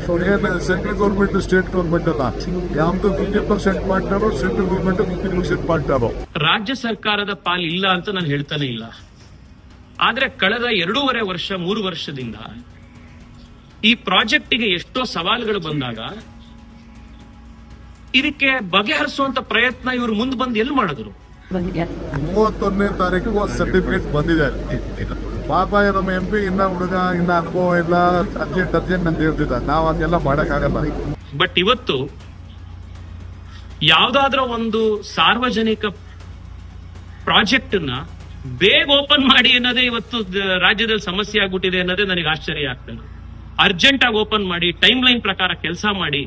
Central government state government ಅಲ್ಲ, ಯಾವ್ದು 50% ಮಾಡ್ತಾರೋ ಸೆಂಟ್ರಲ್ ಗೌರ್ಮೆಂಟ್ 50% ಮಾಡ್ತಾರೋ. ರಾಜ್ಯ ಸರ್ಕಾರದ ಪಾಲ್ ಇಲ್ಲ ಅಂತ ನಾನು ಹೇಳ್ತಾನೆ ಇಲ್ಲ. ಆದ್ರೆ ಕಳೆದ 2.5 ವರ್ಷ 3 ವರ್ಷದಿಂದ ಈ ಪ್ರಾಜೆಕ್ಟಿಗೆ ಎಷ್ಟೋ ಸವಾಲುಗಳು ಬಂದಾಗ ಇದಕ್ಕೆ ಬಗೆಹರಿಸುವಂತ ಪ್ರಯತ್ನ ಇವರು ಮುಂದೆ ಬಂದು ಎಲ್ಲಿ ಮಾಡಿದ್ರು? 31ನೇ ತಾರೀಕಿಗೆ ಒಂದು ಸರ್ಟಿಫಿಕೇಟ್ ಬಂದಿದೆ. ಪಾಪ ನಮ್ಮ MP ಇನ್ನ ಹುಡುಗ ಇನ್ನ ಅನುಭವ ಇಲ್ಲ, ಅರ್ಜೆಂಟ್ ಅಂತ ಹೇಳ್ತಿದ್ದ. ನಾವು ಅದೆಲ್ಲ ಮಾಡಕ್ಕಾಗಲ್ಲ. ಬಟ್ ಇವತ್ತು ಯಾವ್ದಾದ್ರೂ ಒಂದು ಸಾರ್ವಜನಿಕ ಪ್ರಾಜೆಕ್ಟ್ ನ ಬೇಗ ಓಪನ್ ಮಾಡಿ ಅನ್ನೋದೇ ಇವತ್ತು ರಾಜ್ಯದಲ್ಲಿ ಸಮಸ್ಯೆ ಆಗ್ಬಿಟ್ಟಿದೆ ಅನ್ನೋದೇ ನನಗೆ ಆಶ್ಚರ್ಯ ಆಗ್ತದೆ. ಅರ್ಜೆಂಟ್ ಆಗಿ ಓಪನ್ ಮಾಡಿ, ಟೈಮ್ ಲೈನ್ ಪ್ರಕಾರ ಕೆಲಸ ಮಾಡಿ,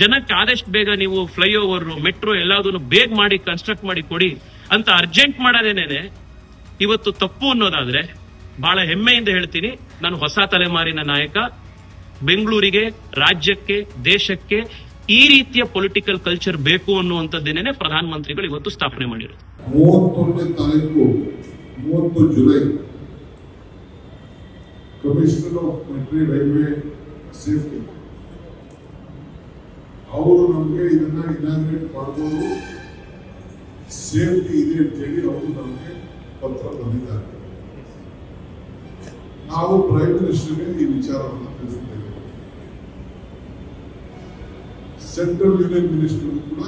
ಜನಕ್ಕೆ ಆದಷ್ಟು ಬೇಗ ನೀವು ಫ್ಲೈಓವರ್, ಮೆಟ್ರೋ ಎಲ್ಲದನ್ನು ಬೇಗ ಮಾಡಿ ಕನ್ಸ್ಟ್ರಕ್ಟ್ ಮಾಡಿ ಕೊಡಿ ಅಂತ ಅರ್ಜೆಂಟ್ ಮಾಡೋದೇನೇನೆ ಇವತ್ತು ತಪ್ಪು ಅನ್ನೋದಾದ್ರೆ ಬಹಳ ಹೆಮ್ಮೆಯಿಂದ ಹೇಳ್ತೀನಿ, ನಾನು ಹೊಸ ತಲೆಮಾರಿನ ನಾಯಕ. ಬೆಂಗಳೂರಿಗೆ, ರಾಜ್ಯಕ್ಕೆ, ದೇಶಕ್ಕೆ ಈ ರೀತಿಯ ಪೊಲಿಟಿಕಲ್ ಕಲ್ಚರ್ ಬೇಕು ಅನ್ನುವಂಥದ್ದೇನೆ ಪ್ರಧಾನಮಂತ್ರಿಗಳು ಇವತ್ತು ಸ್ಥಾಪನೆ ಮಾಡಿರೋದು. 31ನೇ ತಾರೀಕು 30 July commissioner of military railway safety ಅವರು ನಮಗೆ ಇದನ್ನ ಇನಾಗ್ರೇಟ್ ಮಾಡಬಹುದು, ಸೇಫ್ಟಿ ಇದೆ ಅಂತ ಹೇಳಿ ಅವರು ನಮಗೆ ಪತ್ರ ಬಂದಿದ್ದಾರೆ. ನಾವು ಪ್ರೈಮ್ ಮಿನಿಸ್ಟರ್ಗೆ ಈ ವಿಚಾರವನ್ನು ತಿಳಿಸಿದ್ದೇವೆ. ಸೆಂಟ್ರಲ್ ಯೂನಿಯನ್ ಮಿನಿಸ್ಟರ್ ಕೂಡ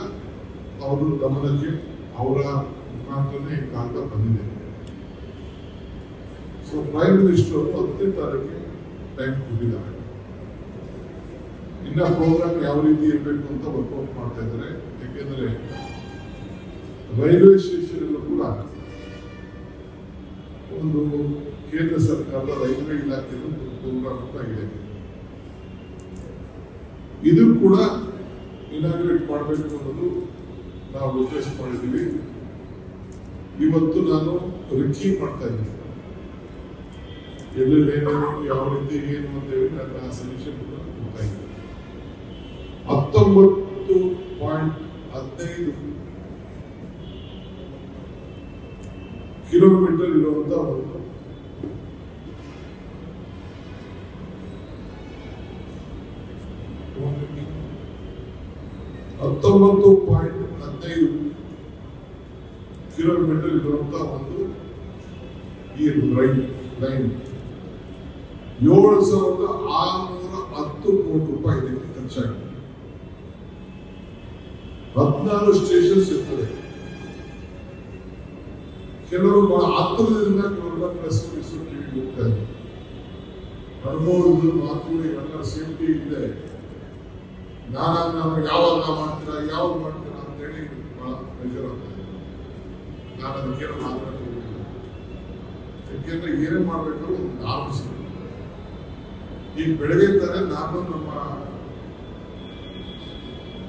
ಅವರು ಗಮನಕ್ಕೆ ಅವರ ಮುಖಾಂತರನೇ ಈ ಕಾಗದ ಬಂದಿದೆ. ಸೊ ಪ್ರೈಮ್ ಮಿನಿಸ್ಟರ್ ಅವರು 10ನೇ ತಾರೀಕಿಗೆ ಟೈಮ್ ಕೊಟ್ಟಿದ್ದಾರೆ. ಇನ್ನ ಪ್ರೋಗ್ರಾಮ್ ಯಾವ ರೀತಿ ಇರಬೇಕು ಅಂತ ವರ್ಕೌಟ್ ಮಾಡ್ತಾ ಇದ್ದಾರೆ. ಯಾಕೆಂದ್ರೆ ರೈಲ್ವೆ ಸ್ಟೇಷನ್ ಅಲ್ಲೂ ಕೂಡ ಒಂದು ಕೇಂದ್ರ ಸರ್ಕಾರದ ರೈಲ್ವೆ ಇಲಾಖೆಯ ಪ್ರೋಗ್ರಾಮ್ ಅಂತ ಇದೆ. ಇದು ಕೂಡ ಇನಾಗ್ರೇಟ್ ಮಾಡಬೇಕು ಅನ್ನೋದು ನಾವು ರಿಕ್ವೆಸ್ಟ್ ಮಾಡಿದ್ದೀವಿ. ಇವತ್ತು ನಾನು ರಿಚಿ ಮಾಡ್ತಾ ಇದ್ದೀನಿ, ಎಲ್ಲೆಲ್ಲೇನು ಯಾವ ರೀತಿ ಏನು ಅಂತ ಹೇಳಿ ನನ್ನ ಸಜೆಷನ್ ಕೂಡ ಕೊಡ್ತಾ ಇದ್ದೀನಿ. 19.15 ಕಿಲೋಮೀಟರ್ ಇರುವಂತ ಒಂದು 19.15 ಕಿಲೋಮೀಟರ್ ಇರುವಂತ ಒಂದು ಈ ಲೈನ್ 7,610 ಕೋಟಿ ರೂಪಾಯಿ ಇದಕ್ಕೆ ಖರ್ಚಾಗಿದೆ. 14 ಸ್ಟೇಷನ್ಸ್ ಇರ್ತದೆ. ಕೆಲವರು ಬಹಳ ಆತುರದಿಂದ ಕೆಲವರೆಲ್ಲ ಪ್ರೆಸ್ ಟಿವಿ ಹೋಗ್ತಾರೆ. ಅನುಭವದ ಮಾತು ಇವೆಲ್ಲ ಸೇಫ್ಟಿ ಇದೆ, ನಾನು ಯಾವಾಗ ಮಾಡ್ತೀರಾ ಅಂತ ಹೇಳಿ ಬಹಳ ಪ್ರೆಷರ್ ಆಗ್ತದೆ. ನಾನು ಅದಕ್ಕೇನು ಮಾತಾಡೋದಿಲ್ಲ. ಯಾಕೆಂದ್ರೆ ಏನೇ ಮಾಡ್ಬೇಕಾದ್ರೂ ಒಂದು ನಾರ್ಮ್ಸ್. ಈಗ ಬೆಳಗ್ಗೆ ತಾನೆ ನಾನು ನಮ್ಮ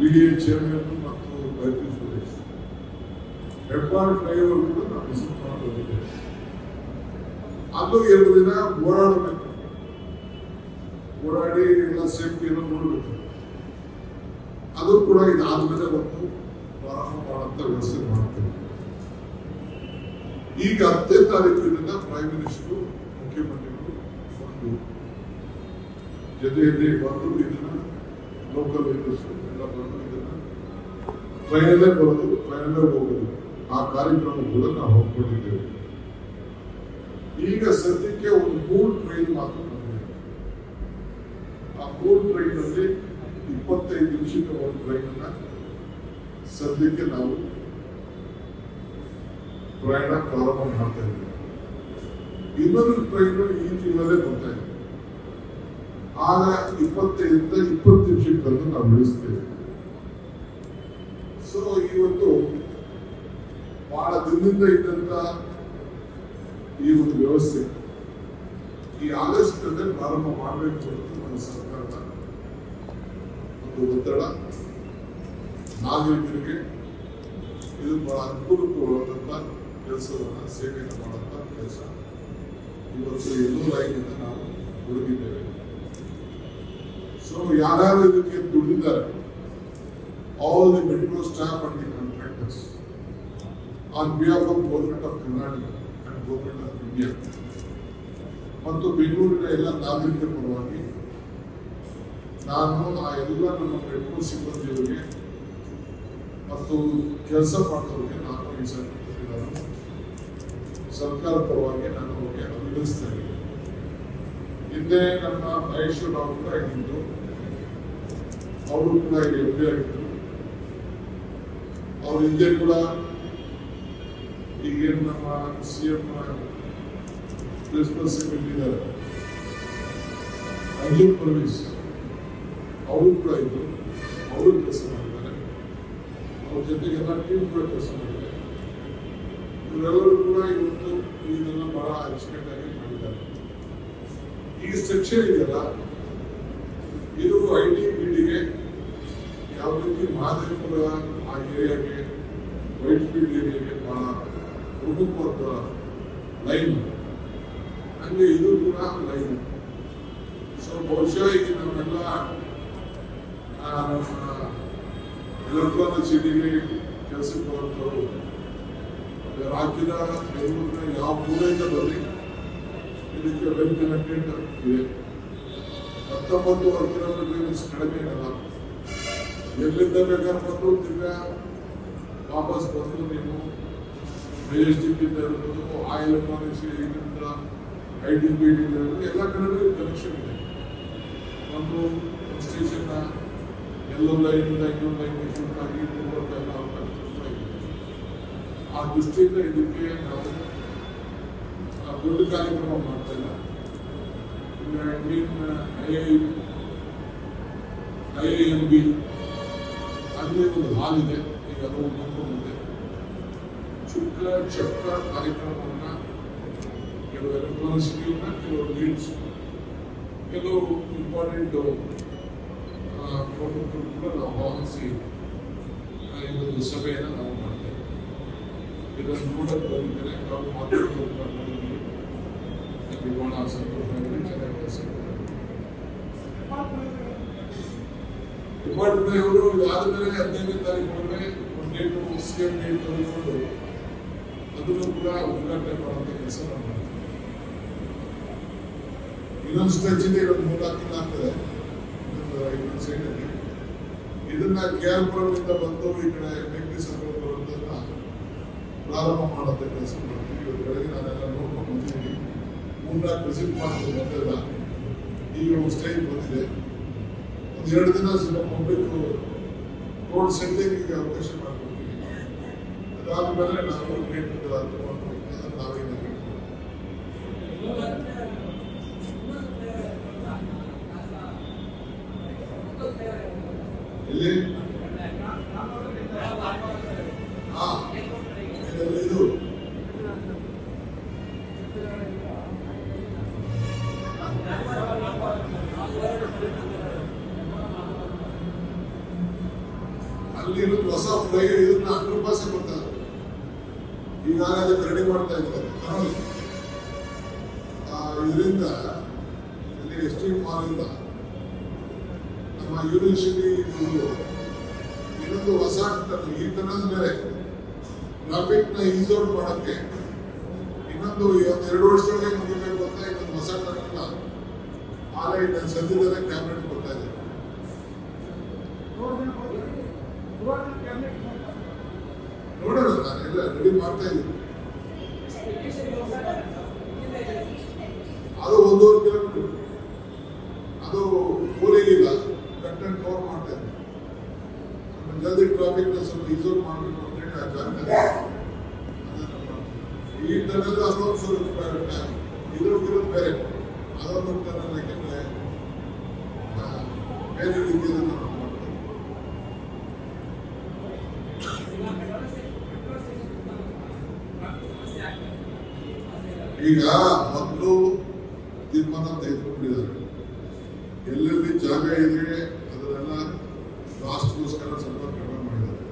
BDA ಚೇರ್ಮನ್ ಮತ್ತು ಬೈಪಿ ಸುರೇಶ್ ಹೆಬ್ಬಾಳ್ ಫ್ಲೈಓವರ್ ಕೂಡ ನಾವು ವಿಸಿಟ್ ಮಾಡಿ ಹೋಗಿದ್ದೇವೆ. ಅಲ್ಲೂ 2 ದಿನ ಓಡಾಡಬೇಕು, ಓಡಾಡಿ ಎಲ್ಲ ಸೇಫ್ಟಿಯನ್ನು ನೋಡಬೇಕು. ಅದು ಕೂಡ ಇದಾದ್ಮೇಲೆ ಒಂದು ಪ್ರಾರಂಭ ಮಾಡುವಂತ ವ್ಯವಸ್ಥೆ ಮಾಡ್ತೇವೆ. ಈಗ 10ನೇ ತಾರೀಕಿನಿಂದ ಪ್ರೈಮ್ ಮಿನಿಸ್ಟರ್, ಮುಖ್ಯಮಂತ್ರಿಗಳು ಒಂದು ಜೊತೆಯಲ್ಲಿ ಬಂದು ಇದನ್ನ ಲೋಕಲ್ ಲೀಡರ್ಸ್ ಎಲ್ಲ ಬಂದು ಇದನ್ನ ಟ್ರೈನಲ್ಲೇ ಬರೋದು, ಟ್ರೈನಲ್ಲೇ ಹೋಗೋದು, ಆ ಕಾರ್ಯಕ್ರಮ ಕೂಡ ನಾವು ಹೊಂದ್ಕೊಂಡಿದ್ದೇವೆ. ಈಗ ಸದ್ಯಕ್ಕೆ ಒಂದು 3 ಟ್ರೈನ್ ಮಾತ್ರ ಬಂದಿದೆ. ಆ 3 ಟ್ರೈನ್ ಅಲ್ಲಿ 25 ನಿಮಿಷಕ್ಕೆ ಒಂದು ಟ್ರೈನ್ ಅನ್ನ ಸದ್ಯಕ್ಕೆ ನಾವು ಪ್ರಯಾಣ ಪ್ರಾರಂಭ ಮಾಡ್ತಾ ಇದ್ದೀವಿ. ಇನ್ನೊಂದು ಟ್ರೈನ್ ಈ ತಿಂಗಳಲ್ಲೇ ಬರ್ತಾ ಇದೆ. ಆಗ 25ರಿಂದ 20 ನಿಮಿಷಕ್ಕೆ ನಾವು ಇಳಿಸ್ತೇವೆ. ಸೊ ಇವತ್ತು ಬಹಳ ದಿನದಿಂದ ಇದ್ದಂತ ಈ ಒಂದು ವ್ಯವಸ್ಥೆ ಈ ಆಗಸ್ಟ್ ನಲ್ಲಿ ಪ್ರಾರಂಭ ಮಾಡಬೇಕು ಅಂತ ನಮ್ಮ ಸರ್ಕಾರದ ಒಂದು ಒತ್ತಡ. ನಾಗರಿಕರಿಗೆ ಇದು ಬಹಳ ಅನುಕೂಲಕರವಾದಂತ ಕೆಲಸವನ್ನ, ಸೇವೆಯನ್ನು ಮಾಡುವಂತ ಕೆಲಸ. ಇವತ್ತು ಎಲ್ಲೋ ಲೈನಿಂದ ನಾವು ಹುಡುಗಿದ್ದೇವೆ. ಸೊ ಯಾರ್ಯಾರು ಇದಕ್ಕೆ ದುಡಿದಿದ್ದಾರೆ, all the metro staff and the contractors on behalf of government of Karnataka and government of India ಮತ್ತು ಬೆಂಗಳೂರಿನ ಎಲ್ಲ ನಾಗರಿಕರ ಪರವಾಗಿ ನಾನು ಆ ಎಲ್ಲ ನಮ್ಮ ಮೆಟ್ರೋ ಸಿಬ್ಬಂದಿಯವರಿಗೆ ಮತ್ತು ಕೆಲಸ ಮಾಡಿದವರಿಗೆ ನಾನು ಈ ಸರ್ಕಾರ ಪರವಾಗಿ ನಾನು ಅವರಿಗೆ ಅಭಿನಂದಿಸ್ತಾ ಇದ್ದೀನಿ. ಹಿಂದೆ ನಮ್ಮ ಮಹೇಶ್ವರ ಅವರು ಕೂಡ ಇದ್ದಿದ್ದು, ಅವರು ಕೂಡ ಇಲ್ಲಿ ಎಂ ಪಿ ಆಗಿದ್ದರು. ಅವ್ರ ಹಿಂದೆ ಕೂಡ ಈಗೇನು ನಮ್ಮ CM ಪ್ರಿನ್ಸಿಪಲ್ ಸೆಕ್ರೆಟರಿ ಇದ್ದಾರೆ ಅಂಜುಮ್ ಪರ್ವೇಸ್, ಅವರು ಕೂಡ ಇದ್ದರು, ಅವರು ಕೆಲಸ ಮಾಡಿದ್ದಾರೆ. ಅವ್ರ ಜೊತೆಗೆ ಎಲ್ಲ ಟೀಮ್ ಕೂಡ ಕೆಲಸ ಮಾಡಿದ್ದಾರೆ. ಇವರೆಲ್ಲರೂ ಕೂಡ ಇವತ್ತು ಇದನ್ನ ಬಹಳ ಅಚ್ಚುಕಟ್ಟಾಗಿ ಮಾಡಿದ್ದಾರೆ. ಈ ಸೆಕ್ಷನ್ ಇದೆಯಲ್ಲ, ಇದು ITBTಗೆ ಯಾವ ರೀತಿ ಮಹದೇವಪುರ ಆ ಏರಿಯಾಗೆ, ವೈಟ್ ಫೀಲ್ಡ್ ಏರಿಯಾಗೆ ಬಹಳ ಪ್ರಮುಖವಾದ ಲೈನ್, ಹಂಗೆ ಇದು ಕೂಡ ಲೈನ್. ಸೊ ಬಹುಶಃ ಈಗ ನಮ್ಮೆಲ್ಲ ಎಲೆಕ್ಟ್ರಾನಿಕ್ ಸಿಟಿಗೆ ಕೆಲಸಕ್ಕೆ ಬರುತ್ತವರು ರಾಜ್ಯದ ಬೆಂಗಳೂರಿನ ಯಾವ ಮೂಲೆಯಿಂದ ಬರಲಿ ಇದಕ್ಕೆ ವೆಲ್ ಕನೆಕ್ಟೆಡ್ ಇದೆ. 19 ಕಿಲೋಮೀಟರ್ ಕಡಿಮೆ ಅಲ್ಲ. ಎಲ್ಲಿಂದ ಬೇಕಾದ್ರೆ ಬಂದು ತಿರ್ಗಾ ವಾಪಸ್ ಬಂದು ನೀವು ಮೆಜೆಸ್ಟಿಕ್ ಇಂದ ಇರ್ಬೋದು, ಆ ಎಲೆಕ್ಟ್ರಾನಿಕ್ಸ್ ಇದರಿಂದ ITBT ಎಲ್ಲ ಕಡೆ ಕನೆಕ್ಷನ್ ಇದೆ. ಒಂದು ಸ್ಟೇಷನ್ ಎಲ್ಲೊಂದು ಲೈನಿಂದ ಇನ್ನೊಂದು ಲೈನ್ ಶೂಟ್ ಆಗಿ ಎಲ್ಲ ಆ ದೃಷ್ಟಿಯಿಂದ ಇದಕ್ಕೆ ನಾವು ದೊಡ್ಡ ಕಾರ್ಯಕ್ರಮ ಮಾಡ್ತಾ ಇಲ್ಲ. IIMB ಅಲ್ಲಿ ಒಂದು ಹಾಲ್ ಇದೆ, ಈಗ ಅದು ಮುಂದೆ ಚುಕ್ಕ ಚಕ್ಕ ಕಾರ್ಯಕ್ರಮವನ್ನ ಕೆಲವು ಎಲೆಕ್ಟ್ರಾನಿಕ್ಸ್ಗಳನ್ನ, ಕೆಲವು ಲೀಡ್ಸ್, ಕೆಲವು ಇಂಪಾರ್ಟೆಂಟ್ ಪ್ರಮುಖರು ಕೂಡ ನಾವು ಭಾವಿಸಿ ಈ ಒಂದು ಸಭೆಯನ್ನು ನಾವು ಮಾಡ್ತೇವೆ. ಇದನ್ನು ನೋಡಕ್ಕೆ ಬಂದಿದ್ದೇನೆ, ನಾವು ಮಾತಾಡೋದು ಬಹಳ ಸಂತೋಷ ಆಗಿದೆ. ಚೆನ್ನಾಗಿ ಕೆಲಸ ಡಿಪಾರ್ಟ್ಮೆಂಟ್ ಅವರು ಇದಾದ್ಮೇಲೆ 15ನೇ ತಾರೀಕು ಒಂದು ಡೇಟ್ CM ಡೇಟ್ ತೆಗೆದುಕೊಂಡು ಅದನ್ನು ಕೂಡ ಉದ್ಘಾಟನೆ ಮಾಡುವಂತ ಕೆಲಸ ನಾವು ಮಾಡ್ತೀವಿ. ಇನ್ನೊಂದು ಸ್ಟ್ರೆಚ್ ಇದೆ, ಇನ್ನೊಂದು 3-4 ದಿನ ಆಗ್ತದೆ ಇನ್ನೊಂದು ಸೈಡಲ್ಲಿ. ಇದನ್ನ ಕೇರ್ಪುರದಿಂದ ಬಂದು ಈ ಕಡೆ ಮೆಗ್ನಿ ಸರ್ಕಲ್ ಬರುವುದನ್ನ ಪ್ರಾರಂಭ ಮಾಡುವಂತ ಕೆಲಸ ಮಾಡ್ತೀವಿ. ಇವತ್ತು ಬೆಳಗ್ಗೆ ನಾನೆಲ್ಲ ನೋಡ್ಕೊಂಡು ಬಂದಿದ್ದೀನಿ. 3-4 ವಿಸಿಟ್ ಮಾಡ್ಕೊಂಡು ಬಂದಿಲ್ಲ. ಈಗ ಒಂದು ಸ್ಟೇಜ್ ಬಂದಿದೆ. ಒಂದು 2 ದಿನ ಸ್ವಲ್ಪ ಪಬ್ಲಿಕ್ ರೋಡ್ ಸೆಟ್ಟಿಂಗ್ ಅವಕಾಶ ಮಾಡ್ಕೊಡ್ತೀವಿ. ಅದಾದ್ಮೇಲೆ ನಾವು ಗೇಟ್ ನಾವೇನು ಇಲ್ಲಿ ಇದು ಅಲ್ಲಿ ಇರೋದು ಹೊಸ ಫ್ಲೈ, ಇದನ್ನ 100 ರೂಪಾಯಿ ಕೊಡ್ತಾರೆ. ಈಗಾಗಲೇ ಅದಕ್ಕೆ ರೆಡಿ ಮಾಡ್ತಾ ಇದ್ದಾರೆ. ಇದರಿಂದ ಇಲ್ಲಿ ST ಮಾಲಿಂದ ನಮ್ಮ ಯೂನಿವರ್ಸಿಟಿ ಇನ್ನೊಂದು ಹೊಸ ಈ ತರದ ಮೇಲೆ ಟ್ರಾಫಿಕ್ ನ ಈಸ್ ಔಟ್ ಮಾಡಕ್ಕೆ ಇನ್ನೊಂದು 2 ವರ್ಷದೊಳಗೆ ಮುಗಿಬೇಕು ಅಂತ ಇನ್ನೊಂದು ಹೊಸ ಟರ್ಮಿನ ಆಲಯ ಸದ್ಯದಲ್ಲೇ ಕ್ಯಾಬಿನೆಟ್ ಕೊಡ್ತಾ ಇದೆ. ನೋಡೋಣ, ನಾನೆಲ್ಲ ರೆಡಿ ಮಾಡ್ತಾ ಇದ್ದೀನಿ. ಅದು 1.5 ಕಿಲೋಮೀಟರ್, ಅದು ಊರಿಗಿಲ್ಲ, ಕಟ್ ಅಂಡ್ ಕವರ್ ಮಾಡ್ತಾ ಇದ್ದೀನಿ. ಜಲ್ದಿ ಟ್ರಾಫಿಕ್ ಸ್ವಲ್ಪ ಈಸೋಟ್ ಮಾಡಬೇಕು ಅಂತ ಹೇಳಿ ಆ ಜಾಗದಲ್ಲಿ ಈ ಟನಲ್ ಅನ್ನೋದು ಸ್ವಲ್ಪ ಇದ್ರದ್ದು ಬೇರೆ, ಅದೊಂದು ಟನಲ್ ಯಾಕೆಂದ್ರೆ ಬೇರೆ ರೀತಿಯಲ್ಲಿ ನಾವು ಮಾಡ್ತೇವೆ. ಈಗ ಮೊದಲು ತೀರ್ಮಾನ ತೆಗೆದುಕೊಂಡಿದ್ದಾರೆ. ಎಲ್ಲೆಲ್ಲಿ ಜಾಗ ಇದೆ ಅದನ್ನೆಲ್ಲ ರಾಷ್ಟ್ರಗೋಸ್ಕರ ಸ್ವಲ್ಪ ಕಡಿಮೆ ಮಾಡಿದ್ದಾರೆ.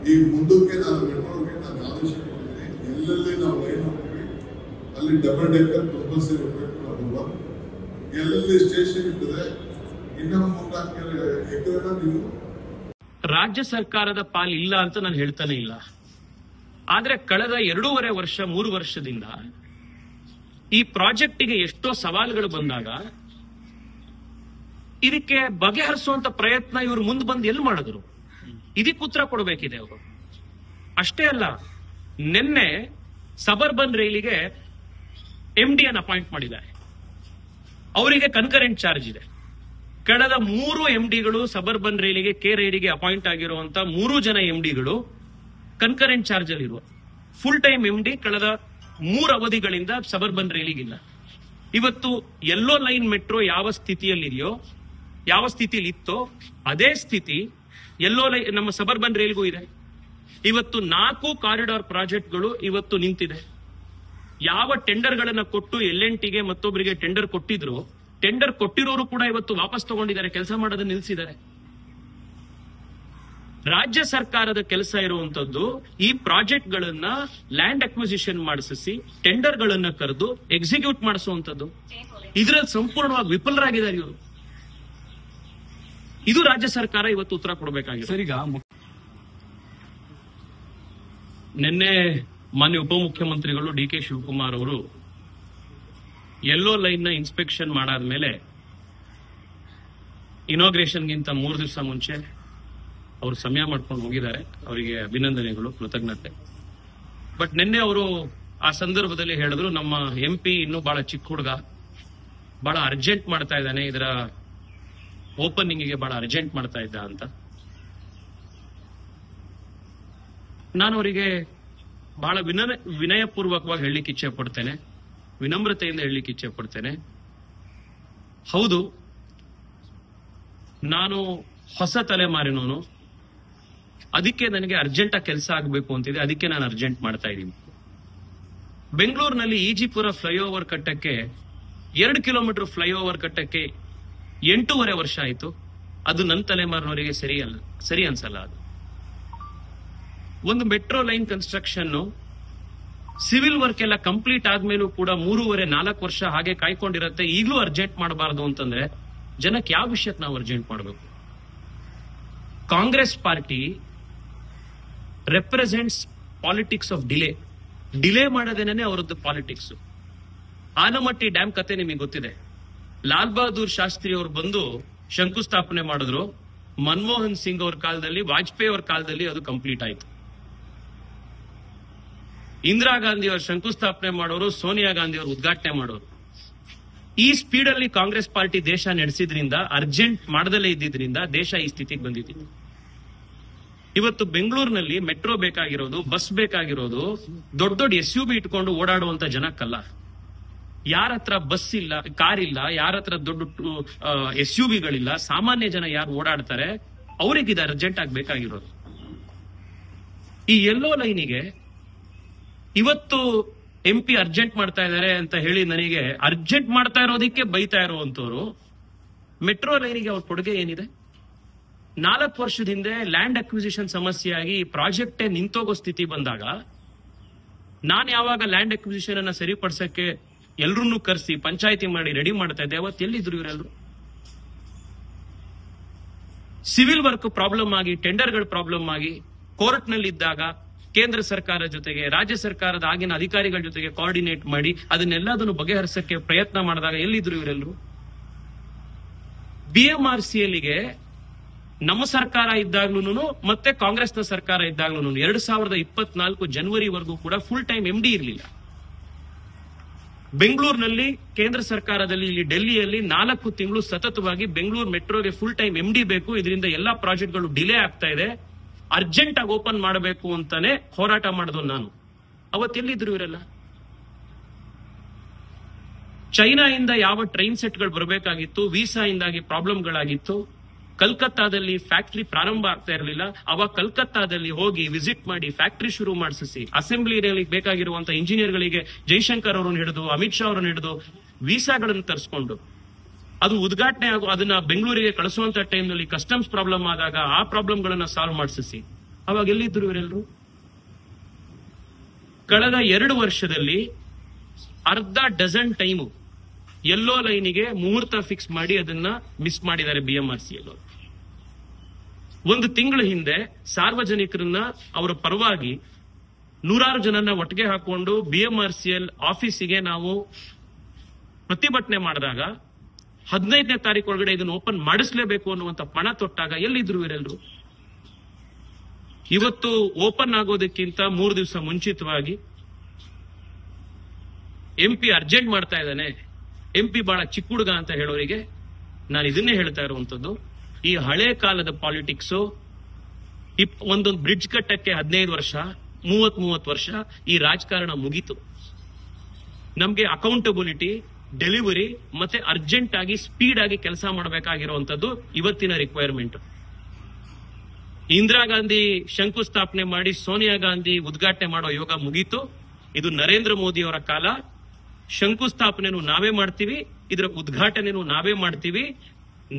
ಈ ಮುಂದಕ್ಕೆ ನಾನು ಮೆಟ್ರೋಗೆ ನಾನು ಆದೇಶ ಕೊಟ್ಟಿದ್ದೀನಿ. ಎಲ್ಲೆಲ್ಲಿ ನಾವು ಲೈನ್ ಹೋಗ್ತೀವಿ ಅಲ್ಲಿ ಡಬಲ್ ಡೆಕ್ಕರ್ ಕಂಪಲ್ಸರಿ ಇರಬೇಕು. ಅದು ಎಲ್ಲೆಲ್ಲಿ ಸ್ಟೇಷನ್ ಇರ್ತದೆ ಇನ್ನೊಂದು 3-4 ಎಕರೆನ ನೀವು ರಾಜ್ಯ ಸರ್ಕಾರದ ಪಾಲ್ ಇಲ್ಲ ಅಂತ ನಾನು ಹೇಳ್ತಾನೆ ಇಲ್ಲ. ಆದ್ರೆ ಕಳೆದ 2.5 ವರ್ಷ 3 ವರ್ಷದಿಂದ ಈ ಪ್ರಾಜೆಕ್ಟಿಗೆ ಎಷ್ಟೋ ಸವಾಲುಗಳು ಬಂದಾಗ ಇದಕ್ಕೆ ಬಗೆಹರಿಸುವಂತ ಪ್ರಯತ್ನ ಇವರು ಮುಂದೆ ಬಂದು ಎಲ್ಲಿ ಮಾಡಿದ್ರು? ಇದಕ್ಕೆ ಉತ್ತರ ಕೊಡಬೇಕಿದೆ ಅವರು. ಅಷ್ಟೇ ಅಲ್ಲ, ನಿನ್ನೆ ಸಬರ್ಬನ್ ರೈಲಿಗೆ MD ಅನ್ನು ಅಪಾಯಿಂಟ್ ಮಾಡಿದ್ದಾರೆ. ಅವರಿಗೆ ಕನ್ಕರೆಂಟ್ ಚಾರ್ಜ್ ಇದೆ. ಕಳೆದ 3 MDಗಳು ಸಬರ್ಬನ್ ರೈಲಿಗೆ ರೈಲಿಗೆ ಅಪಾಯಿಂಟ್ ಆಗಿರುವಂತ 3 ಜನ MDಗಳು ಕನ್ಕರೆಂಟ್ ಚಾರ್ಜ್ ಅಲ್ಲಿ ಇರುವ. ಫುಲ್ ಟೈಮ್ MD ಕಳೆದ 3 ಅವಧಿಗಳಿಂದ ಸಬರ್ಬನ್ ರೈಲಿಗಿಲ್ಲ. ಇವತ್ತು ಯೆಲ್ಲೋ ಲೈನ್ ಮೆಟ್ರೋ ಯಾವ ಸ್ಥಿತಿಯಲ್ಲಿದೆಯೋ, ಯಾವ ಸ್ಥಿತಿಯಲ್ಲಿ ಇತ್ತೋ ಅದೇ ಸ್ಥಿತಿ ಯೆಲ್ಲೋ ಲೈನ್ ನಮ್ಮ ಸಬರ್ಬನ್ ರೈಲ್ಗೂ ಇದೆ. ಇವತ್ತು 4 ಕಾರಿಡಾರ್ ಪ್ರಾಜೆಕ್ಟ್ಗಳು ಇವತ್ತು ನಿಂತಿದೆ. ಯಾವ ಟೆಂಡರ್ಗಳನ್ನ ಕೊಟ್ಟು L&Tಗೆ ಮತ್ತೊಬ್ಬರಿಗೆ ಟೆಂಡರ್ ಕೊಟ್ಟಿದ್ರು, ಟೆಂಡರ್ ಕೊಟ್ಟಿರೋರು ಕೂಡ ಇವತ್ತು ವಾಪಸ್ ತಗೊಂಡಿದ್ದಾರೆ, ಕೆಲಸ ಮಾಡೋದನ್ನ ನಿಲ್ಲಿಸಿದ್ದಾರೆ. ರಾಜ್ಯ ಸರ್ಕಾರದ ಕೆಲಸ ಇರುವಂತದ್ದು ಈ ಪ್ರಾಜೆಕ್ಟ್ ಗಳನ್ನ ಲ್ಯಾಂಡ್ ಅಕ್ವಿಸಿಷನ್ ಮಾಡಿಸಿ ಟೆಂಡರ್ ಗಳನ್ನ ಕರೆದು ಎಕ್ಸಿಕ್ಯೂಟ್ ಮಾಡಿಸುವಂತದ್ದು. ಇದರಲ್ಲಿ ಸಂಪೂರ್ಣವಾಗಿ ವಿಫಲರಾಗಿದ್ದಾರೆ ಇವರು. ಇದು ರಾಜ್ಯ ಸರ್ಕಾರ ಇವತ್ತು ಉತ್ತರ ಕೊಡಬೇಕಾಗಿದೆ. ಸರ್, ಈಗ ನಿನ್ನೆ ಮಾನ್ಯ ಉಪಮುಖ್ಯಮಂತ್ರಿಗಳು DK ಶಿವಕುಮಾರ್ ಅವರು ಯೆಲ್ಲೋ ಲೈನ್ ನ ಇನ್ಸ್ಪೆಕ್ಷನ್ ಮಾಡಾದ್ಮೇಲೆ ಇನಾಗ್ರೇಷನ್ಗಿಂತ 3 ದಿವಸ ಮುಂಚೆ ಅವರು ಸಮಯ ಮಾಡ್ಕೊಂಡು ಹೋಗಿದ್ದಾರೆ. ಅವರಿಗೆ ಅಭಿನಂದನೆಗಳು, ಕೃತಜ್ಞತೆ. ಬಟ್ ನಿನ್ನೆ ಅವರು ಆ ಸಂದರ್ಭದಲ್ಲಿ ಹೇಳಿದ್ರು, ನಮ್ಮ MP ಇನ್ನೂ ಬಹಳ ಚಿಕ್ಕ ಹುಡುಗ, ಬಹಳ ಅರ್ಜೆಂಟ್ ಮಾಡ್ತಾ ಇದ್ದಾನೆ, ಇದರ ಓಪನಿಂಗಿಗೆ ಬಹಳ ಅರ್ಜೆಂಟ್ ಮಾಡ್ತಾ ಇದ್ದ ಅಂತ. ನಾನು ಅವರಿಗೆ ಬಹಳ ವಿನಯಪೂರ್ವಕವಾಗಿ ಹೇಳಲಿಕ್ಕೆ ಇಚ್ಛೆ ಪಡ್ತೇನೆ, ವಿನಮ್ರತೆಯಿಂದ ಹೇಳಲಿಕ್ಕೆ ಇಚ್ಛೆ ಪಡ್ತೇನೆ. ಹೌದು, ನಾನು ಹೊಸ ತಲೆಮಾರಿನವನು, ಅದಕ್ಕೆ ನನಗೆ ಅರ್ಜೆಂಟ್ ಆಗಿ ಕೆಲಸ ಆಗಬೇಕು ಅಂತಿದೆ, ಅದಕ್ಕೆ ನಾನು ಅರ್ಜೆಂಟ್ ಮಾಡ್ತಾ ಇದ್ದೀನಿ. ಬೆಂಗಳೂರಿನಲ್ಲಿ ಈಜಿಪುರ ಫ್ಲೈಓವರ್ ಕಟ್ಟಕ್ಕೆ 2 ಕಿಲೋಮೀಟರ್ ಫ್ಲೈಓವರ್ ಕಟ್ಟಕ್ಕೆ 8.5 ವರ್ಷ ಆಯಿತು. ಅದು ನನ್ನ ತಲೆಮಾರಿನವರಿಗೆ ಸರಿ ಅನ್ಸಲ್ಲ. ಅದು ಒಂದು metro line construction civil work ಎಲ್ಲ ಕಂಪ್ಲೀಟ್ ಆದ್ಮೇಲೂ ಕೂಡ 3.5-4 ವರ್ಷ ಹಾಗೆ ಕಾಯ್ಕೊಂಡಿರತ್ತೆ. ಈಗಲೂ ಅರ್ಜೆಂಟ್ ಮಾಡಬಾರದು ಅಂತಂದ್ರೆ ಜನಕ್ಕೆ ಯಾವ ವಿಷಯಕ್ಕೆ ನಾವು ಅರ್ಜೆಂಟ್ ಮಾಡಬೇಕು? Congress party represents politics of delay ಮಾಡೋದೇನೆ ಅವರದ್ದು ಪಾಲಿಟಿಕ್ಸ್. ಆನಮಟ್ಟಿ ಡ್ಯಾಮ್ ಕತೆ ನಿಮಗೆ ಗೊತ್ತಿದೆ. ಲಾಲ್ ಬಹದ್ದೂರ್ ಶಾಸ್ತ್ರಿ ಅವರು ಬಂದು ಶಂಕುಸ್ಥಾಪನೆ ಮಾಡಿದ್ರು. ಮನಮೋಹನ್ ಸಿಂಗ್ ಅವ್ರ ಕಾಲದಲ್ಲಿ, ವಾಜಪೇಯಿ ಅವ್ರ ಕಾಲದಲ್ಲಿ ಅದು ಕಂಪ್ಲೀಟ್ ಆಯ್ತು. ಇಂದಿರಾ ಗಾಂಧಿ ಅವರು ಶಂಕುಸ್ಥಾಪನೆ ಮಾಡೋರು, ಸೋನಿಯಾ ಗಾಂಧಿ ಅವರು ಉದ್ಘಾಟನೆ ಮಾಡೋರು. ಈ ಸ್ಪೀಡ್ ಅಲ್ಲಿ ಕಾಂಗ್ರೆಸ್ ಪಾರ್ಟಿ ದೇಶ ನಡೆಸಿದ್ರಿಂದ, ಅರ್ಜೆಂಟ್ ಮಾಡದಲ್ಲೇ ಇದ್ದಿದ್ರಿಂದ ದೇಶ ಈ ಸ್ಥಿತಿಗೆ ಬಂದಿತ್ತು. ಇವತ್ತು ಬೆಂಗಳೂರಿನಲ್ಲಿ ಮೆಟ್ರೋ ಬೇಕಾಗಿರೋದು, ಬಸ್ ಬೇಕಾಗಿರೋದು ದೊಡ್ಡ ದೊಡ್ಡ SUV ಇಟ್ಕೊಂಡು ಓಡಾಡುವಂತ ಜನಕ್ಕಲ್ಲ. ಯಾರ ಹತ್ರ ಬಸ್ ಇಲ್ಲ, ಕಾರ್ ಇಲ್ಲ, ಯಾರ ಹತ್ರ ದೊಡ್ಡ SUVಗಳಿಲ್ಲ, ಸಾಮಾನ್ಯ ಜನ ಯಾರು ಓಡಾಡ್ತಾರೆ ಅವರಿಗೆ ಇದು ಅರ್ಜೆಂಟ್ ಆಗಿ ಬೇಕಾಗಿರೋದು. ಈ ಯೆಲ್ಲೋ ಲೈನಿಗೆ ಇವತ್ತು MP ಅರ್ಜೆಂಟ್ ಮಾಡ್ತಾ ಇದ್ದಾರೆ ಅಂತ ಹೇಳಿ ನನಗೆ ಅರ್ಜೆಂಟ್ ಮಾಡ್ತಾ ಇರೋದಕ್ಕೆ ಬೈತಾ ಇರುವಂತವ್ರು, ಮೆಟ್ರೋ ಲೈನಿಗೆ ಅವ್ರ ಕೊಡುಗೆ ಏನಿದೆ? 4 ವರ್ಷದ ಹಿಂದೆ ಲ್ಯಾಂಡ್ ಅಕ್ವಿಸಿಷನ್ ಸಮಸ್ಯೆಯಾಗಿ ಈ ಪ್ರಾಜೆಕ್ಟೇ ನಿಂತೋಗೋ ಸ್ಥಿತಿ ಬಂದಾಗ ನಾನು ಯಾವಾಗ ಲ್ಯಾಂಡ್ ಅಕ್ವಿಸಿಷನ್ ಅನ್ನ ಸರಿಪಡಿಸಕ್ಕೆ ಎಲ್ರನ್ನೂ ಕರೆಸಿ ಪಂಚಾಯಿತಿ ಮಾಡಿ ರೆಡಿ ಮಾಡ್ತಾ ಇದ್ದೆ, ಅವತ್ತು ಎಲ್ಲಿದ್ರು ಇವರೆಲ್ಲರೂ? ಸಿವಿಲ್ ವರ್ಕ್ ಪ್ರಾಬ್ಲಮ್ ಆಗಿ, ಟೆಂಡರ್ಗಳ ಪ್ರಾಬ್ಲಮ್ ಆಗಿ ಕೋರ್ಟ್ ನಲ್ಲಿ ಇದ್ದಾಗ ಕೇಂದ್ರ ಸರ್ಕಾರ ಜೊತೆಗೆ ರಾಜ್ಯ ಸರ್ಕಾರದ ಆಗಿನ ಅಧಿಕಾರಿಗಳ ಜೊತೆಗೆ ಕೋಆರ್ಡಿನೇಟ್ ಮಾಡಿ ಅದನ್ನೆಲ್ಲದನ್ನು ಬಗೆಹರಿಸಕ್ಕೆ ಪ್ರಯತ್ನ ಮಾಡಿದಾಗ ಎಲ್ಲಿದ್ರು ಇವರೆಲ್ಲರೂ? BMRCLಗೆ ನಮ್ಮ ಸರ್ಕಾರ ಇದ್ದಾಗ್ಲೂ ಮತ್ತೆ ಕಾಂಗ್ರೆಸ್ನ ಸರ್ಕಾರ ಇದ್ದಾಗ್ಲೂ 2024 ಜನವರಿವರೆಗೂ ಕೂಡ ಫುಲ್ ಟೈಮ್ MD ಇರಲಿಲ್ಲ. ಬೆಂಗಳೂರಿನಲ್ಲಿ ಕೇಂದ್ರ ಸರ್ಕಾರದಲ್ಲಿ, ಇಲ್ಲಿ ಡೆಲ್ಲಿಯಲ್ಲಿ 4 ತಿಂಗಳು ಸತತವಾಗಿ ಬೆಂಗಳೂರು ಮೆಟ್ರೋಗೆ ಫುಲ್ ಟೈಮ್ MD ಬೇಕು, ಇದರಿಂದ ಎಲ್ಲಾ ಪ್ರಾಜೆಕ್ಟ್ಗಳು ಡಿಲೇ ಆಗ್ತಾ ಇದೆ, ಅರ್ಜೆಂಟ್ ಆಗಿ ಓಪನ್ ಮಾಡಬೇಕು ಅಂತಾನೆ ಹೋರಾಟ ಮಾಡಿದ್ರು ನಾನು. ಅವತ್ತೆಲ್ಲಿದ್ರು ಇವರೆಲ್ಲ? ಚೈನಾದಿಂದ ಯಾವ ಟ್ರೈನ್ ಸೆಟ್ಗಳು ಬರಬೇಕಾಗಿತ್ತು, ವೀಸಾ ಇಂದಾಗಿ ಪ್ರಾಬ್ಲಮ್ಗಳಾಗಿತ್ತು. ಕಲ್ಕತ್ತಾದಲ್ಲಿ ಫ್ಯಾಕ್ಟರಿ ಪ್ರಾರಂಭ ಆಗ್ತಾ ಇರಲಿಲ್ಲ. ಅವಾಗ ಕಲ್ಕತ್ತಾದಲ್ಲಿ ಹೋಗಿ ವಿಸಿಟ್ ಮಾಡಿ ಫ್ಯಾಕ್ಟರಿ ಶುರು ಮಾಡಿಸಿ ಅಸೆಂಬ್ಲಿಯಲ್ಲಿ ಬೇಕಾಗಿರುವಂತ ಇಂಜಿನಿಯರ್ಗಳಿಗೆ ಜೈಶಂಕರ್ ಅವರನ್ನು ಹಿಡಿದು, ಅಮಿತ್ ಶಾ ಅವರನ್ನು ಹಿಡಿದು ವೀಸಾಗಳನ್ನು ತರಿಸ್ಕೊಂಡು ಅದು ಉದ್ಘಾಟನೆ ಆಗೋ ಅದನ್ನ ಬೆಂಗಳೂರಿಗೆ ಕಳಿಸುವಂತ ಟೈಮ್ನಲ್ಲಿ ಕಸ್ಟಮ್ಸ್ ಪ್ರಾಬ್ಲಮ್ ಆದಾಗ ಆ ಪ್ರಾಬ್ಲಮ್ಗಳನ್ನ ಸಾಲ್ವ್ ಮಾಡಿಸಿ ಅವಾಗ ಎಲ್ಲಿದ್ರು ಇವರೆಲ್ಲರೂ? ಕಳೆದ 2 ವರ್ಷದಲ್ಲಿ ಅರ್ಧ ಡಜನ್ ಟೈಮು ಯೆಲ್ಲೋ ಲೈನಿಗೆ ಮುಹೂರ್ತ ಫಿಕ್ಸ್ ಮಾಡಿ ಅದನ್ನ ಮಿಸ್ ಮಾಡಿದ್ದಾರೆ BMRCL. 1 ತಿಂಗಳ ಹಿಂದೆ ಸಾರ್ವಜನಿಕರನ್ನ ಅವರ ಪರವಾಗಿ 100 ಜನನ್ನ ಒಟ್ಟಿಗೆ ಹಾಕೊಂಡು BMRCL ಆಫೀಸಿಗೆ ನಾವು ಪ್ರತಿಭಟನೆ ಮಾಡಿದಾಗ 15ನೇ ತಾರೀಕು ಒಳಗಡೆ ಇದನ್ನು ಓಪನ್ ಮಾಡಿಸ್ಲೇಬೇಕು ಅನ್ನುವಂತ ಪಣ ತೊಟ್ಟಾಗ ಎಲ್ಲಿದ್ರು ಇವರೆಲ್ಲರೂ? ಇವತ್ತು ಓಪನ್ ಆಗೋದಕ್ಕಿಂತ 3 ದಿವಸ ಮುಂಚಿತವಾಗಿ MP ಅರ್ಜೆಂಟ್ ಮಾಡ್ತಾ ಇದ್ದಾನೆ, MP ಬಹಳ ಚಿಕ್ಕ ಹುಡುಗ ಅಂತ ಹೇಳೋರಿಗೆ ನಾನು ಇದನ್ನೇ ಹೇಳ್ತಾ ಇರುವಂತದ್ದು. ಈ ಹಳೆ ಕಾಲದ ಪಾಲಿಟಿಕ್ಸ್, ಒಂದೊಂದು ಬ್ರಿಡ್ಜ್ ಕಟ್ಟಕ್ಕೆ 15 ವರ್ಷ 30 ವರ್ಷ ಈ ರಾಜಕಾರಣ ಮುಗೀತು. ನಮ್ಗೆ ಅಕೌಂಟಬಿಲಿಟಿ, ಡೆಲಿವರಿ ಮತ್ತೆ ಅರ್ಜೆಂಟ್ ಆಗಿ ಸ್ಪೀಡ್ ಆಗಿ ಕೆಲಸ ಮಾಡಬೇಕಾಗಿರುವಂತದ್ದು ಇವತ್ತಿನ ರಿಕ್ವೈರ್ಮೆಂಟ್. ಇಂದಿರಾ ಗಾಂಧಿ ಶಂಕುಸ್ಥಾಪನೆ ಮಾಡಿ ಸೋನಿಯಾ ಗಾಂಧಿ ಉದ್ಘಾಟನೆ ಮಾಡೋ ಯೋಗ ಮುಗೀತು. ಇದು ನರೇಂದ್ರ ಮೋದಿ ಅವರ ಕಾಲ. ಶಂಕುಸ್ಥಾಪನೆನೂ ನಾವೇ ಮಾಡ್ತೀವಿ, ಇದರ ಉದ್ಘಾಟನೆನೂ ನಾವೇ ಮಾಡ್ತೀವಿ.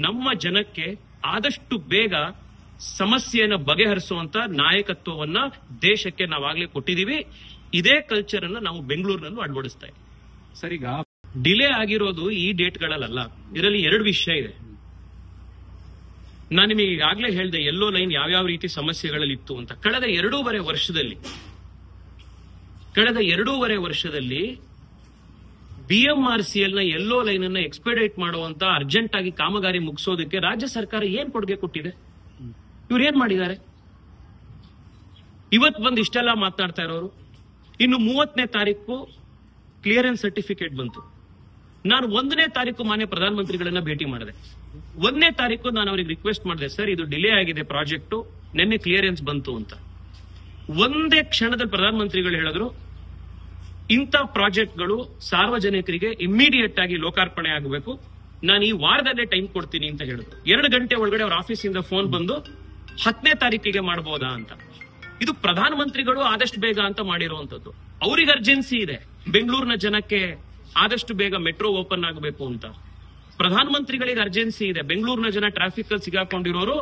ನಮ್ಮ ಜನಕ್ಕೆ ಆದಷ್ಟು ಬೇಗ ಸಮಸ್ಯೆಯನ್ನು ಬಗೆಹರಿಸುವಂತ ನಾಯಕತ್ವವನ್ನ ದೇಶಕ್ಕೆ ನಾವಾಗ್ಲೇ ಕೊಟ್ಟಿದೀವಿ. ಇದೇ ಕಲ್ಚರ್ ಅನ್ನ ನಾವು ಬೆಂಗಳೂರಿನಲ್ಲೂ ಅಳವಡಿಸ್ತಾ ಇದ್ದೀವಿ. ಸರ್, ಈಗ ಡಿಲೇ ಆಗಿರೋದು ಈ ಡೇಟ್ಗಳಲ್ಲ. ಇದರಲ್ಲಿ 2 ವಿಷಯ ಇದೆ. ನಾನು ನಿಮಗೆ ಈಗಾಗಲೇ ಹೇಳಿದೆ ಯೆಲ್ಲೋ ಲೈನ್ ಯಾವ್ಯಾವ ರೀತಿ ಸಮಸ್ಯೆಗಳಲ್ಲಿ ಇತ್ತು ಅಂತ. ಕಳೆದ 2.5 ವರ್ಷದಲ್ಲಿ BMRCL ನ ಯೆಲ್ಲೋ ಲೈನ್ ಅನ್ನ ಎಕ್ಸ್ಪೆಡೈಟ್ ಮಾಡುವಂತ ಅರ್ಜೆಂಟ್ ಆಗಿ ಕಾಮಗಾರಿ ಮುಗಿಸೋದಕ್ಕೆ ರಾಜ್ಯ ಸರ್ಕಾರ ಏನ್ ಕೊಡುಗೆ ಕೊಟ್ಟಿದೆ? ಇವ್ರು ಏನ್ ಮಾಡಿದ್ದಾರೆ? ಇವತ್ತು ಬಂದು ಇಷ್ಟೆಲ್ಲ ಮಾತನಾಡ್ತಾ ಇರೋರು. ಇನ್ನು 30ನೇ ತಾರೀಕು ಕ್ಲಿಯರೆನ್ಸ್ ಸರ್ಟಿಫಿಕೇಟ್ ಬಂತು. ನಾನು 1ನೇ ತಾರೀಕು ಮಾನ್ಯ ಪ್ರಧಾನಮಂತ್ರಿಗಳನ್ನ ಭೇಟಿ ಮಾಡಿದೆ. 1ನೇ ತಾರೀಕು ನಾನು ಅವ್ರಿಗೆ ರಿಕ್ವೆಸ್ಟ್ ಮಾಡಿದೆ, ಸರ್ ಇದು ಡಿಲೇ ಆಗಿದೆ ಪ್ರಾಜೆಕ್ಟ್, ನಿನ್ನೆ ಕ್ಲಿಯರೆನ್ಸ್ ಬಂತು ಅಂತ. ಒಂದೇ ಕ್ಷಣದಲ್ಲಿ ಪ್ರಧಾನಮಂತ್ರಿಗಳು ಹೇಳಿದ್ರು, ಇಂಥ ಪ್ರಾಜೆಕ್ಟ್ಗಳು ಸಾರ್ವಜನಿಕರಿಗೆ ಇಮ್ಮಿಡಿಯೇಟ್ ಆಗಿ ಲೋಕಾರ್ಪಣೆ ಆಗಬೇಕು, ನಾನು ಈ ವಾರದಲ್ಲೇ ಟೈಮ್ ಕೊಡ್ತೀನಿ ಅಂತ ಹೇಳಿದ್ರು. 2 ಗಂಟೆ ಒಳಗಡೆ ಅವ್ರ ಆಫೀಸಿಂದ ಫೋನ್ ಬಂದು 10ನೇ ತಾರೀಕಿಗೆ ಮಾಡಬಹುದಾ ಅಂತ. ಇದು ಪ್ರಧಾನಮಂತ್ರಿಗಳು ಆದಷ್ಟು ಬೇಗ ಅಂತ ಮಾಡಿರುವಂತದ್ದು. ಅವ್ರಿಗೆ ಅರ್ಜೆನ್ಸಿ ಇದೆ, ಬೆಂಗಳೂರಿನ ಜನಕ್ಕೆ ಆದಷ್ಟು ಬೇಗ ಮೆಟ್ರೋ ಓಪನ್ ಆಗಬೇಕು ಅಂತ. ಪ್ರಧಾನಮಂತ್ರಿಗಳಿಗೆ ಅರ್ಜೆನ್ಸಿ ಇದೆ, ಬೆಂಗಳೂರಿನ ಜನ ಟ್ರಾಫಿಕ್ ಅಲ್ಲಿ ಸಿಗಾಕೊಂಡಿರೋರು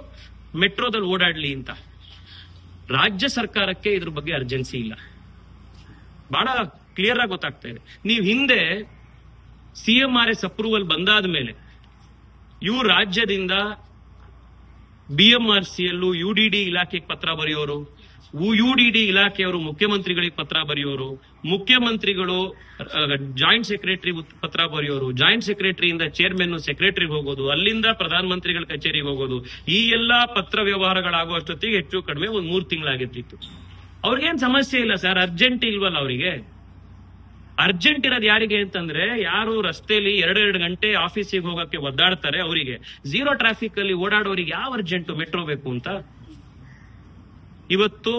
ಮೆಟ್ರೋದಲ್ಲಿ ಓಡಾಡ್ಲಿ ಅಂತ. ರಾಜ್ಯ ಸರ್ಕಾರಕ್ಕೆ ಇದ್ರ ಬಗ್ಗೆ ಅರ್ಜೆನ್ಸಿ ಇಲ್ಲ. ಬಹಳ ಕ್ಲಿಯರ್ ಆಗಿ ಗೊತ್ತಾಗ್ತಾ ಇದೆ. ನೀವು ಹಿಂದೆ CMRS ಅಪ್ರೂವಲ್ ಬಂದಾದ ಮೇಲೆ ಇವ್ರು ರಾಜ್ಯದಿಂದ BMRCL UDD ಇಲಾಖೆಗೆ ಪತ್ರ ಬರೆಯೋರು, UDD ಇಲಾಖೆಯವರು ಮುಖ್ಯಮಂತ್ರಿಗಳಿಗೆ ಪತ್ರ ಬರೆಯೋರು, ಮುಖ್ಯಮಂತ್ರಿಗಳು ಜಾಯಿಂಟ್ ಸೆಕ್ರೆಟರಿ ಪತ್ರ ಬರೆಯೋರು, ಜಾಯಿಂಟ್ ಸೆಕ್ರೆಟರಿಯಿಂದ ಚೇರ್ಮನ್ ಸೆಕ್ರೆಟರಿಗೆ ಹೋಗೋದು, ಅಲ್ಲಿಂದ ಪ್ರಧಾನಮಂತ್ರಿಗಳ ಕಚೇರಿಗೆ ಹೋಗೋದು. ಈ ಎಲ್ಲಾ ಪತ್ರ ವ್ಯವಹಾರಗಳಾಗುವಷ್ಟೊತ್ತಿಗೆ ಹೆಚ್ಚು ಕಡಿಮೆ 3 ತಿಂಗಳಾಗಿರ್ತಿತ್ತು. ಅವ್ರಿಗೇನ್ ಸಮಸ್ಯೆ ಇಲ್ಲ ಸರ್, ಅರ್ಜೆಂಟ್ ಇಲ್ವಲ್ಲ ಅವರಿಗೆ. ಅರ್ಜೆಂಟ್ ಇರೋದು ಯಾರಿಗೆ ಅಂತಂದ್ರೆ, ಯಾರು ರಸ್ತೆಯಲ್ಲಿ 2 ಗಂಟೆ ಆಫೀಸಿಗೆ ಹೋಗಕ್ಕೆ ಒದ್ದಾಡ್ತಾರೆ ಅವರಿಗೆ. 0 ಟ್ರಾಫಿಕ್ ಅಲ್ಲಿ ಓಡಾಡೋರಿಗೆ ಯಾವ ಅರ್ಜೆಂಟ್ ಮೆಟ್ರೋ ಬೇಕು ಅಂತ? ಇವತ್ತು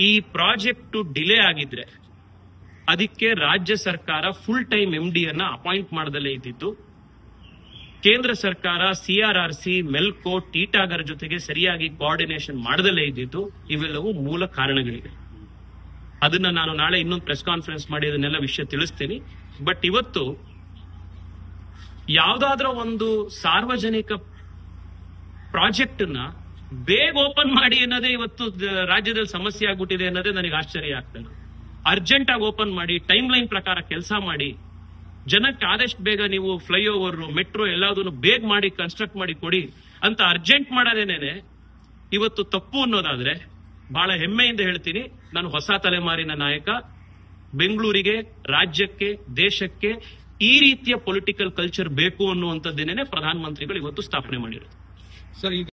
ಈ ಪ್ರಾಜೆಕ್ಟ್ ಡಿಲೇ ಆಗಿದ್ರೆ ಅದಕ್ಕೆ ರಾಜ್ಯ ಸರ್ಕಾರ ಫುಲ್ ಟೈಮ್ MD ಅನ್ನ ಅಪಾಯಿಂಟ್ ಮಾಡದಲ್ಲೇ ಇದ್ದಿದ್ದು. ಕೇಂದ್ರ ಸರ್ಕಾರ CRRC, ಮೆಲ್ಕೋ, ಟಿಟಾಗರ್ ಜೊತೆಗೆ ಸರಿಯಾಗಿ ಕೋಆರ್ಡಿನೇಷನ್ ಮಾಡದಲ್ಲೇ ಇದ್ದಿದ್ದು. ಇವೆಲ್ಲವೂ ಮೂಲ ಕಾರಣಗಳಿವೆ. ಅದನ್ನ ನಾನು ನಾಳೆ ಇನ್ನೊಂದು ಪ್ರೆಸ್ ಕಾನ್ಫರೆನ್ಸ್ ಮಾಡಿ ಅದನ್ನೆಲ್ಲ ವಿಷಯ ತಿಳಿಸ್ತೀನಿ. ಬಟ್ ಇವತ್ತು ಯಾವ್ದಾದ್ರೂ ಒಂದು ಸಾರ್ವಜನಿಕ ಪ್ರಾಜೆಕ್ಟ್ ನ ಬೇಗ ಓಪನ್ ಮಾಡಿ ಅನ್ನೋದೇ ಇವತ್ತು ರಾಜ್ಯದಲ್ಲಿ ಸಮಸ್ಯೆ ಆಗ್ಬಿಟ್ಟಿದೆ ಅನ್ನೋದೇ ನನಗೆ ಆಶ್ಚರ್ಯ ಆಗ್ತದೆ. ಅರ್ಜೆಂಟ್ ಆಗಿ ಓಪನ್ ಮಾಡಿ, ಟೈಮ್ ಲೈನ್ ಪ್ರಕಾರ ಕೆಲಸ ಮಾಡಿ, ಜನಕ್ಕೆ ಆದಷ್ಟು ಬೇಗ ನೀವು ಫ್ಲೈಓವರ್, ಮೆಟ್ರೋ ಎಲ್ಲದನ್ನು ಬೇಗ ಮಾಡಿ ಕನ್ಸ್ಟ್ರಕ್ಟ್ ಮಾಡಿ ಕೊಡಿ ಅಂತ ಅರ್ಜೆಂಟ್ ಮಾಡೋದೇನೇನೆ ಇವತ್ತು ತಪ್ಪು ಅನ್ನೋದಾದ್ರೆ ಬಹಳ ಹೆಮ್ಮೆಯಿಂದ ಹೇಳ್ತೀನಿ, ನಾನು ಹೊಸ ತಲೆಮಾರಿನ ನಾಯಕ. ಬೆಂಗಳೂರಿಗೆ, ರಾಜ್ಯಕ್ಕೆ, ದೇಶಕ್ಕೆ ಈ ರೀತಿಯ ಪೊಲಿಟಿಕಲ್ ಕಲ್ಚರ್ ಬೇಕು ಅನ್ನುವಂಥದ್ದೇನೆ ಪ್ರಧಾನಮಂತ್ರಿಗಳು ಇವತ್ತು ಸ್ಥಾಪನೆ ಮಾಡಿರೋದು. ಸರ್, ಈಗ